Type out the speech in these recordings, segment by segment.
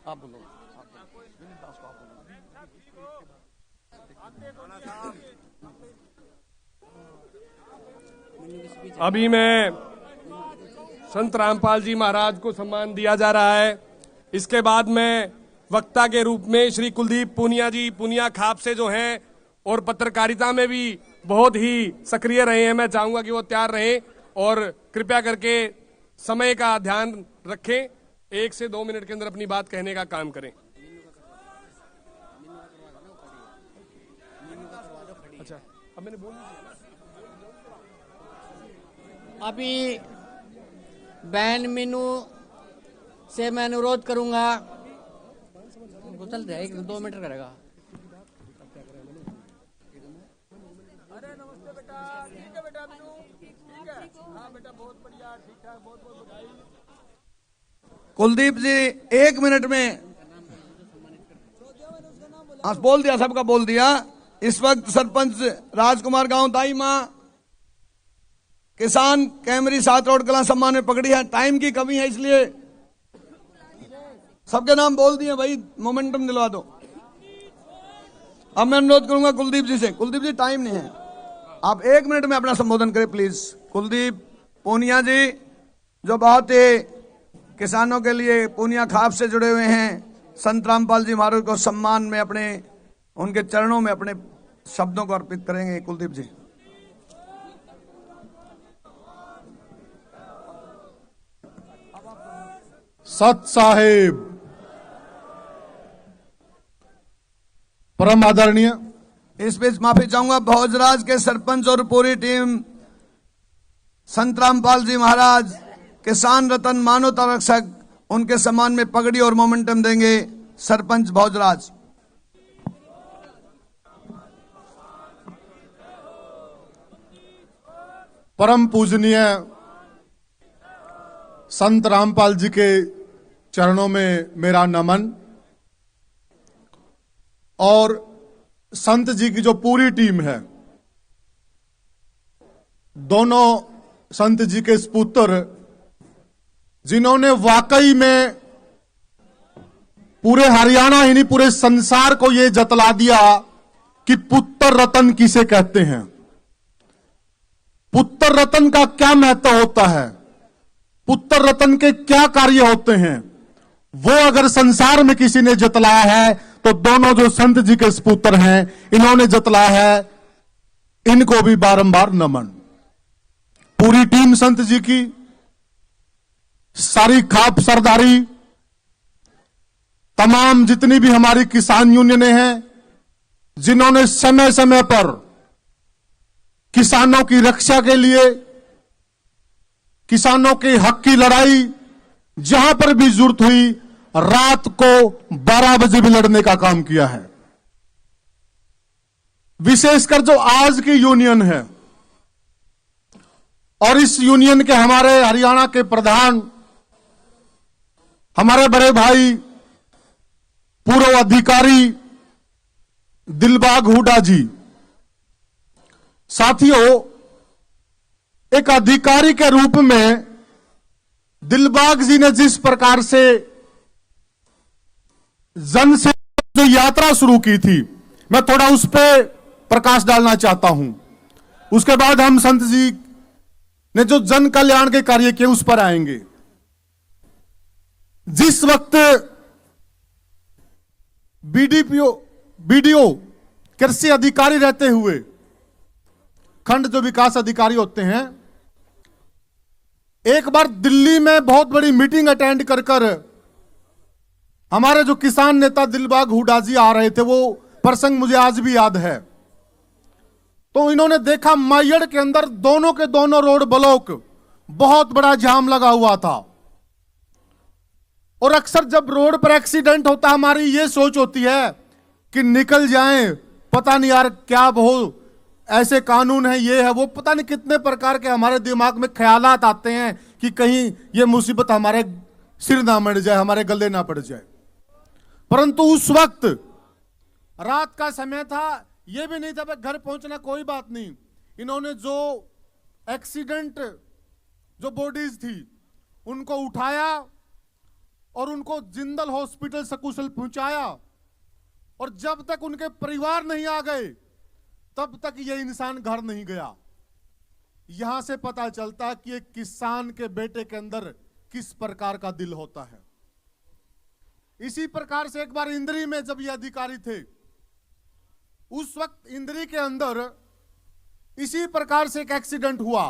आप बोलो, दास को आप बोलो। अभी मैं संत रामपाल जी महाराज को सम्मान दिया जा रहा है। इसके बाद में वक्ता के रूप में श्री कुलदीप पूनिया जी, पूनिया खाप से जो हैं और पत्रकारिता में भी बहुत ही सक्रिय रहे हैं, मैं चाहूंगा कि वो तैयार रहें और कृपया करके समय का ध्यान रखें। 1 से 2 मिनट के अंदर अपनी बात कहने का काम करें। अच्छा, अब मैंने बोल दिया। अभी बहन मीनू से मैं अनुरोध करूंगा, चल जाए 1-2 मीटर करेगा। अरे नमस्ते बेटा, ठीक है बेटा मीनू, ठीक है, हाँ बेटा बहुत बढ़िया, ठीक ठाक, बहुत बहुत बधाई। कुलदीप जी 1 मिनट में बोल दिया, सबका बोल दिया। इस वक्त सरपंच राजकुमार गांव दाई मां किसान कैमरी 7 रोड कला सम्मान में पकड़ी है। टाइम की कमी है इसलिए सबके नाम बोल दिए भाई, मोमेंटम दिलवा दो। अब मैं अनुरोध करूंगा कुलदीप जी से, कुलदीप जी टाइम नहीं है, आप 1 मिनट में अपना संबोधन करें प्लीज। कुलदीप पूनिया जी जो बहुत ही किसानों के लिए पूनिया खाप से जुड़े हुए हैं, संत रामपाल जी महाराज को सम्मान में अपने उनके चरणों में अपने शब्दों को अर्पित करेंगे। कुलदीप जी। सत साहेब, परम आदरणीय, इस बीच माफी चाहूंगा भोजराज के सरपंच और पूरी टीम, संत रामपाल जी महाराज किसान रतन मानवता रक्षक, उनके सम्मान में पगड़ी और मोमेंटम देंगे सरपंच भोजराज। परम पूजनीय संत रामपाल जी के चरणों में मेरा नमन और संत जी की जो पूरी टीम है, दोनों संत जी के सपुत्र जिन्होंने वाकई में पूरे हरियाणा ही नहीं पूरे संसार को यह जतला दिया कि पुत्र रतन किसे कहते हैं, पुत्र रतन का क्या महत्व होता है, पुत्र रतन के क्या कार्य होते हैं, वो अगर संसार में किसी ने जतलाया है तो दोनों जो संत जी के सपुत्र हैं इन्होंने जतलाया है। इनको भी बारंबार नमन। पूरी टीम संत जी की, सारी खाप सरदारी, तमाम जितनी भी हमारी किसान यूनियनें हैं जिन्होंने समय समय पर किसानों की रक्षा के लिए, किसानों के हक की लड़ाई जहां पर भी जरूरत हुई रात को 12 बजे भी लड़ने का काम किया है। विशेषकर जो आज की यूनियन है और इस यूनियन के हमारे हरियाणा के प्रधान, हमारे बड़े भाई पूर्व अधिकारी दिलबाग हुडा जी, साथियों एक अधिकारी के रूप में दिलबाग जी ने जिस प्रकार से जन से जो यात्रा शुरू की थी, मैं थोड़ा उस पर प्रकाश डालना चाहता हूं। उसके बाद हम संत जी ने जो जन कल्याण के कार्य किए उस पर आएंगे। जिस वक्त बीडीओ कृषि अधिकारी रहते हुए खंड जो विकास अधिकारी होते हैं, एक बार दिल्ली में बहुत बड़ी मीटिंग अटेंड कर हमारे जो किसान नेता दिलबाग हुडा जी आ रहे थे, वो प्रसंग मुझे आज भी याद है। तो इन्होंने देखा मायड़ के अंदर दोनों के दोनों रोड ब्लॉक, बहुत बड़ा जाम लगा हुआ था। और अक्सर जब रोड पर एक्सीडेंट होता है हमारी ये सोच होती है कि निकल जाएं, पता नहीं यार क्या हो, ऐसे कानून है, ये है वो, पता नहीं कितने प्रकार के हमारे दिमाग में ख्यालात आते हैं कि कहीं ये मुसीबत हमारे सिर ना मर जाए, हमारे गले ना पड़ जाए। परंतु उस वक्त रात का समय था, ये भी नहीं था घर पहुंचना, कोई बात नहीं। इन्होंने जो एक्सीडेंट जो बॉडीज थी उनको उठाया और उनको जिंदल हॉस्पिटल सकुशल पहुंचाया, और जब तक उनके परिवार नहीं आ गए तब तक ये इंसान घर नहीं गया। यहां से पता चलता है कि एक किसान के बेटे के अंदर किस प्रकार का दिल होता है। इसी प्रकार से एक बार इंद्री में जब ये अधिकारी थे, उस वक्त इंद्री के अंदर इसी प्रकार से एक एक्सीडेंट हुआ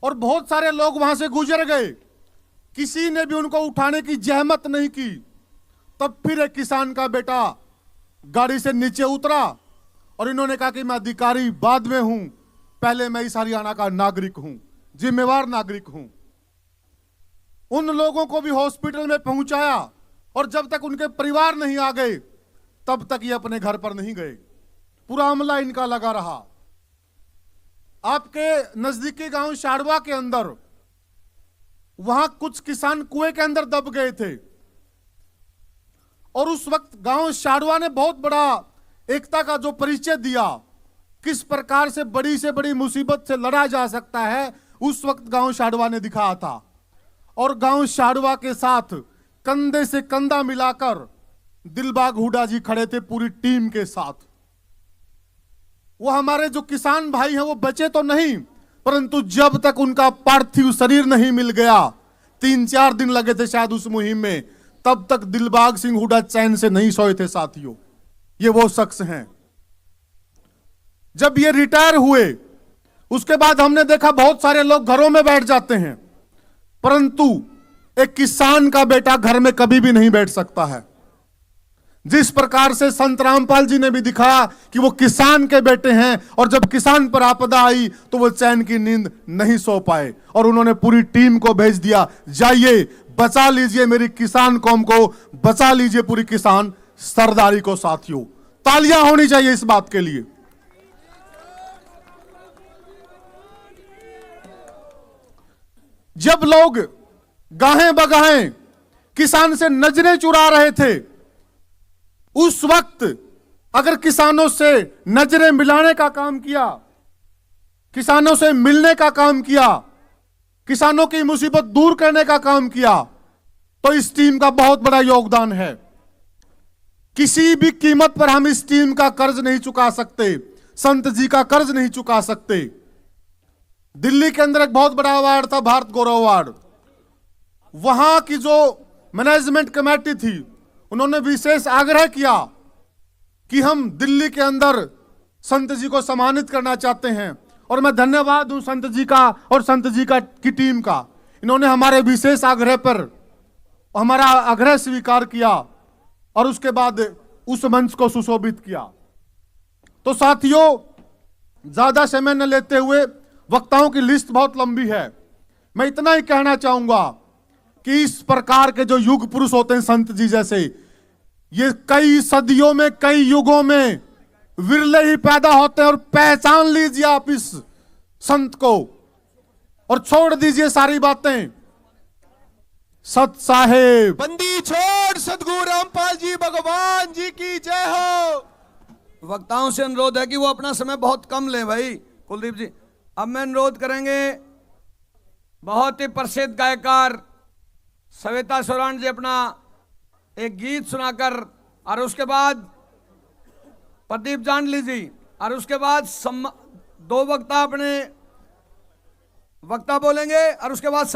और बहुत सारे लोग वहां से गुजर गए, किसी ने भी उनको उठाने की जहमत नहीं की। तब फिर एक किसान का बेटा गाड़ी से नीचे उतरा और इन्होंने कहा कि मैं अधिकारी बाद में हूं, पहले मैं इस हरियाणा का नागरिक हूं, जिम्मेवार नागरिक हूं। उन लोगों को भी हॉस्पिटल में पहुंचाया और जब तक उनके परिवार नहीं आ गए तब तक ये अपने घर पर नहीं गए। पूरा अमला इनका लगा रहा। आपके नजदीकी गांव शाड़वा के अंदर वहां कुछ किसान कुएं के अंदर दब गए थे और उस वक्त गांव शाड़वा ने बहुत बड़ा एकता का जो परिचय दिया, किस प्रकार से बड़ी मुसीबत से लड़ा जा सकता है, उस वक्त गांव शाड़वा ने दिखाया था। और गांव शाड़वा के साथ कंधे से कंधा मिलाकर दिलबाग हुड्डा जी खड़े थे पूरी टीम के साथ। वो हमारे जो किसान भाई हैं वो बचे तो नहीं, परंतु जब तक उनका पार्थिव शरीर नहीं मिल गया, 3-4 दिन लगे थे शायद उस मुहिम में, तब तक दिलबाग सिंह हुड्डा चैन से नहीं सोए थे। साथियों, ये वो शख्स हैं। जब ये रिटायर हुए उसके बाद हमने देखा बहुत सारे लोग घरों में बैठ जाते हैं, परंतु एक किसान का बेटा घर में कभी भी नहीं बैठ सकता है। जिस प्रकार से संत रामपाल जी ने भी दिखाया कि वो किसान के बेटे हैं और जब किसान पर आपदा आई तो वो चैन की नींद नहीं सो पाए और उन्होंने पूरी टीम को भेज दिया, जाइए बचा लीजिए मेरी किसान कौम को, बचा लीजिए पूरी किसान सरदारी को। साथियों, तालियां होनी चाहिए इस बात के लिए। जब लोग गाहें बगाहें किसान से नजरें चुरा रहे थे, उस वक्त अगर किसानों से नजरें मिलाने का काम किया, किसानों से मिलने का काम किया, किसानों की मुसीबत दूर करने का काम किया, तो इस टीम का बहुत बड़ा योगदान है। किसी भी कीमत पर हम इस टीम का कर्ज नहीं चुका सकते, संत जी का कर्ज नहीं चुका सकते। दिल्ली के अंदर एक बहुत बड़ा अवार्ड था, भारत गौरव अवार्ड। वहां की जो मैनेजमेंट कमेटी थी, उन्होंने विशेष आग्रह किया कि हम दिल्ली के अंदर संत जी को सम्मानित करना चाहते हैं, और मैं धन्यवाद दूं संत जी का और संत जी का की टीम का। इन्होंने हमारे विशेष आग्रह पर हमारा आग्रह स्वीकार किया और उसके बाद उस मंच को सुशोभित किया। तो साथियों, ज्यादा समय न लेते हुए, वक्ताओं की लिस्ट बहुत लंबी है, मैं इतना ही कहना चाहूंगा कि इस प्रकार के जो युग पुरुष होते हैं संत जी जैसे, ये कई सदियों में, कई युगों में विरले ही पैदा होते हैं। और पहचान लीजिए आप इस संत को और छोड़ दीजिए सारी बातें। सत साहेब बंदी छोड़ सदगुरु रामपाल जी भगवान जी की जय हो। वक्ताओं से अनुरोध है कि वो अपना समय बहुत कम लें भाई। कुलदीप जी, अब मैं अनुरोध करेंगे बहुत ही प्रसिद्ध गायकार सविता सोरान जी अपना एक गीत सुनाकर, और उसके बाद प्रदीप जांडली जी, और उसके बाद 2 वक्ता अपने वक्ता बोलेंगे और उसके बाद